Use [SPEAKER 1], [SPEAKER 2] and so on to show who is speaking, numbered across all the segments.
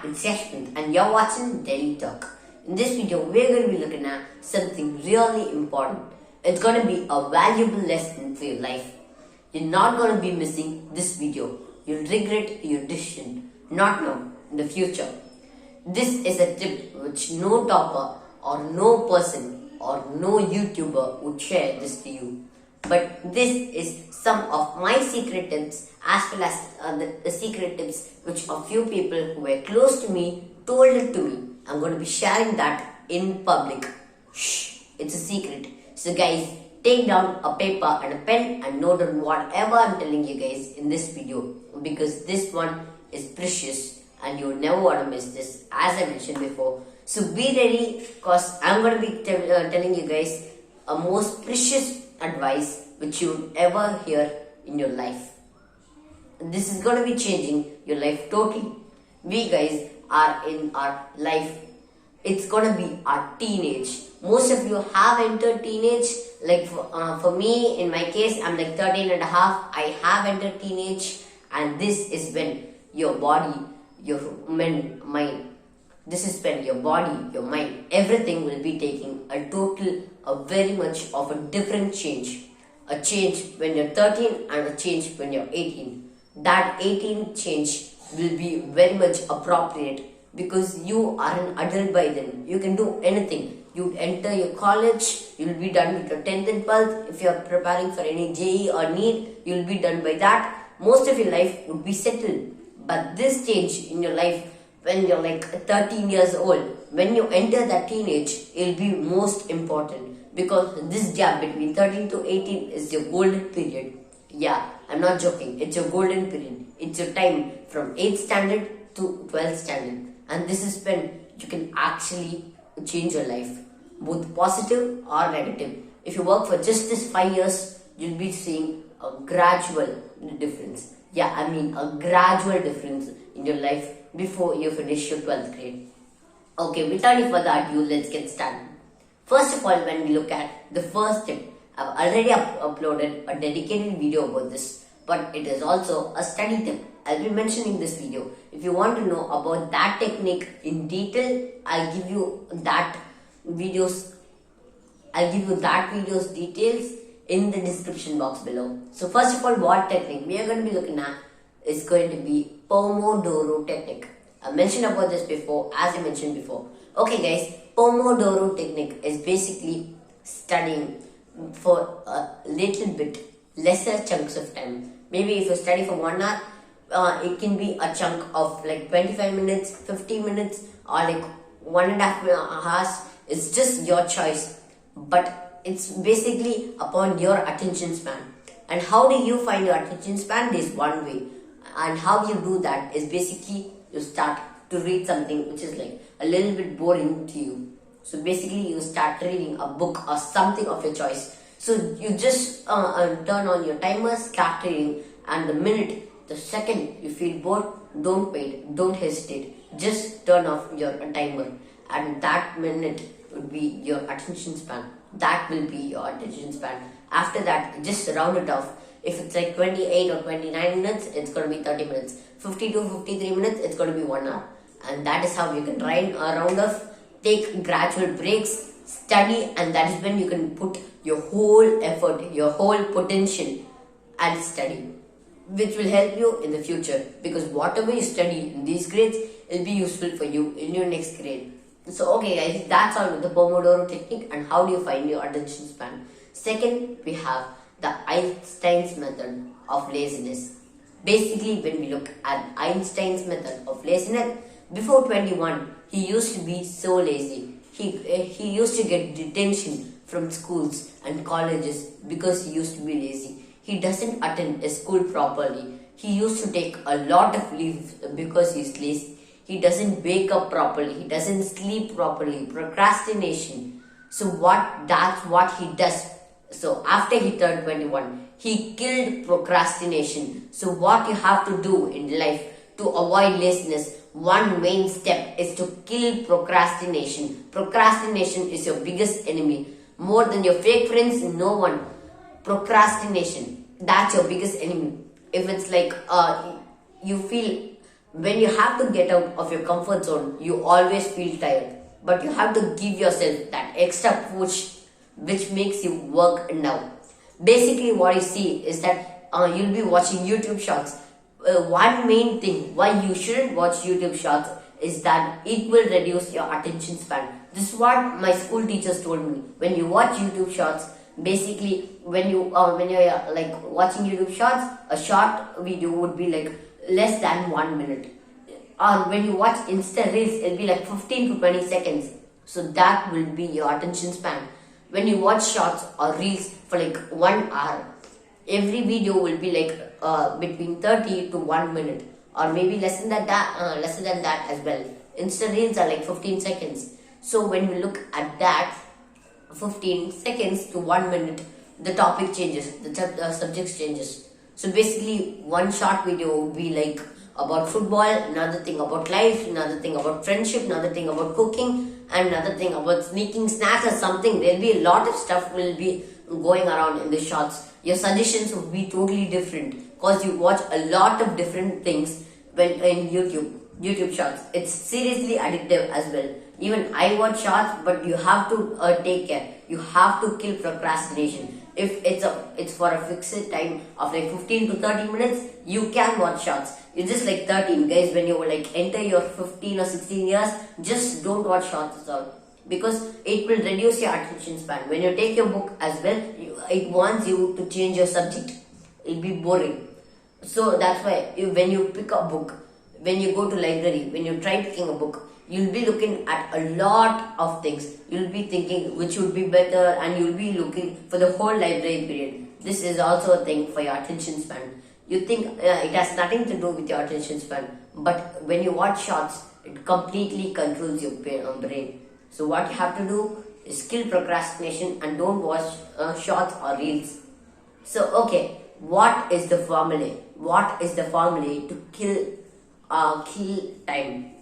[SPEAKER 1] it's Yashwant and you're watching Daily Talk. In this video, we're going to be looking at something really important. It's going to be a valuable lesson for your life. You're not going to be missing this video. You'll regret your decision, not now, in the future. This is a tip which no topper or no person or no YouTuber would share this to you. But this is some of my secret tips as well as the secret tips which a few people who were close to me told it to me. I'm going to be sharing that in public. Shh, it's a secret. So guys, take down a paper and a pen and note down whatever I'm telling you guys in this video, because this one is precious and you never want to miss this, as I mentioned before. So be ready, because I'm going to be telling you guys a most precious advice which you would ever hear in your life. This is going to be changing your life totally. We guys are in our life. It's going to be our teenage. Most of you have entered teenage. Like for me, in my case, I'm like 13 and a half. I have entered teenage, and this is when your body, your mind, this is when your body, your mind, everything will be taking a very much of a different change. A change when you're 13 and a change when you're 18. That 18 change will be very much appropriate because you are an adult by then. You can do anything. You enter your college, you'll be done with your 10th and 12th. If you're preparing for any JE or NEET, you'll be done by that. Most of your life would be settled. But this change in your life, when you're like 13 years old, when you enter that teenage, it'll be most important, because this gap between 13 to 18 is your golden period. Yeah, I'm not joking. It's your golden period. It's your time from 8th standard to 12th standard. And this is when you can actually change your life, both positive or negative. If you work for just this 5 years, you'll be seeing a gradual difference. Yeah, I mean a gradual difference in your life before you finish your 12th grade. Okay, without any further ado, let's get started. First of all, when we look at the first tip, I've already uploaded a dedicated video about this, but it is also a study tip. I'll be mentioning this video. If you want to know about that technique in detail, I'll give you that video's details in the description box below. So first of all, what technique we are going to be looking at is going to be Pomodoro technique. I mentioned about this before, as I mentioned before. Okay guys, Pomodoro technique is basically studying for a little bit lesser chunks of time. Maybe if you study for 1 hour, it can be a chunk of like 25 minutes, 50 minutes, or like 1.5 hours. It's just your choice, but it's basically upon your attention span. And how do you find your attention span? There's one way, and how you do that is basically you start to read something which is like a little bit boring to you. So basically you start reading a book or something of your choice. So you just turn on your timer, start reading, and the second you feel bored, don't wait, don't hesitate. Just turn off your timer, and that minute would be your attention span. That will be your attention span. After that, just round it off. If it's like 28 or 29 minutes, it's going to be 30 minutes. 50 to 53 minutes, it's going to be 1 hour. And that is how you can try and round off. Take gradual breaks, study, and that is when you can put your whole effort, your whole potential and study, which will help you in the future, because whatever you study in these grades will be useful for you in your next grade. So okay guys, that's all with the Pomodoro technique and how do you find your attention span. Second, we have the Einstein's method of laziness. Basically, when we look at Einstein's method of laziness, before 21, he used to be so lazy. He used to get detention from schools and colleges because he used to be lazy. He doesn't attend a school properly. He used to take a lot of leave because he's lazy. He doesn't wake up properly. He doesn't sleep properly. Procrastination. So that's what he does. So after he turned 21, he killed procrastination. So what you have to do in life to avoid laziness, one main step is to kill procrastination. Procrastination is your biggest enemy. More than your fake friends, no one. Procrastination, that's your biggest enemy. If it's like you feel When you have to get out of your comfort zone, you always feel tired. But you have to give yourself that extra push which makes you work now. Basically, what you see is that you'll be watching YouTube shorts. One main thing why you shouldn't watch YouTube shorts is that it will reduce your attention span. This is what my school teachers told me. When you watch YouTube shorts, basically when you're like watching YouTube shorts, a short video would be like less than 1 minute. When you watch Insta Reels, it'll be like 15 to 20 seconds. So that will be your attention span. When you watch shorts or reels for like 1 hour, every video will be like between 30 to 1 minute, or maybe lesser than that as well. Insta Reels are like 15 seconds. So when we look at that, 15 seconds to 1 minute, the topic changes, the subject changes. So basically, one short video would be like about football, another thing about life, another thing about friendship, another thing about cooking, and another thing about sneaking snacks or something. There'll be a lot of stuff will be going around in the shorts. Your suggestions would be totally different because you watch a lot of different things when in YouTube shorts. It's seriously addictive as well. Even I watch shorts, but you have to take care. You have to kill procrastination. If it's for a fixed time of like 15 to 30 minutes, you can watch shorts. You're just like 13, guys. When you like enter your 15 or 16 years, just don't watch shorts at all, because it will reduce your attention span. When you take your book as well, it wants you to change your subject. It'll be boring. So that's why when you pick a book, when you go to library, when you try picking a book, you'll be looking at a lot of things. You'll be thinking which would be better, and you'll be looking for the whole library period. This is also a thing for your attention span. You think it has nothing to do with your attention span, but when you watch shorts, it completely controls your brain. So what you have to do is kill procrastination and don't watch shorts or reels. So okay, what is the formula? What is the formula to kill time?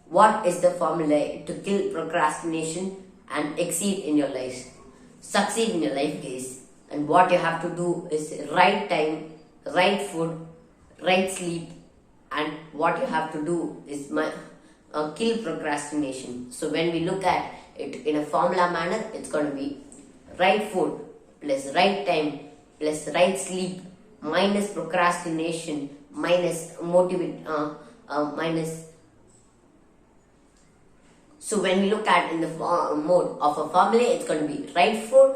[SPEAKER 1] What is the formula to kill procrastination and exceed in your life? Succeed in your life, guys. And what you have to do is right time, right food, right sleep, and what you have to do is kill procrastination. So when we look at it in a formula manner, it's going to be right food plus right time plus right sleep minus procrastination minus minus. So when we look at in the mode of a formula, it's going to be right food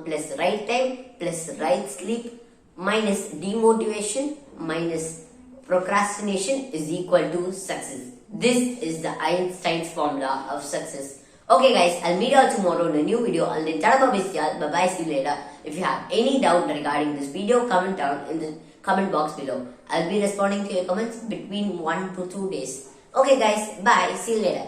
[SPEAKER 1] plus right time plus right sleep minus demotivation minus procrastination is equal to success. This is the Einstein's formula of success. Okay guys, I'll meet you all tomorrow in a new video. I'll bye-bye, see you later. If you have any doubt regarding this video, comment down in the comment box below. I'll be responding to your comments between 1 to 2 days. Okay guys, bye, see you later.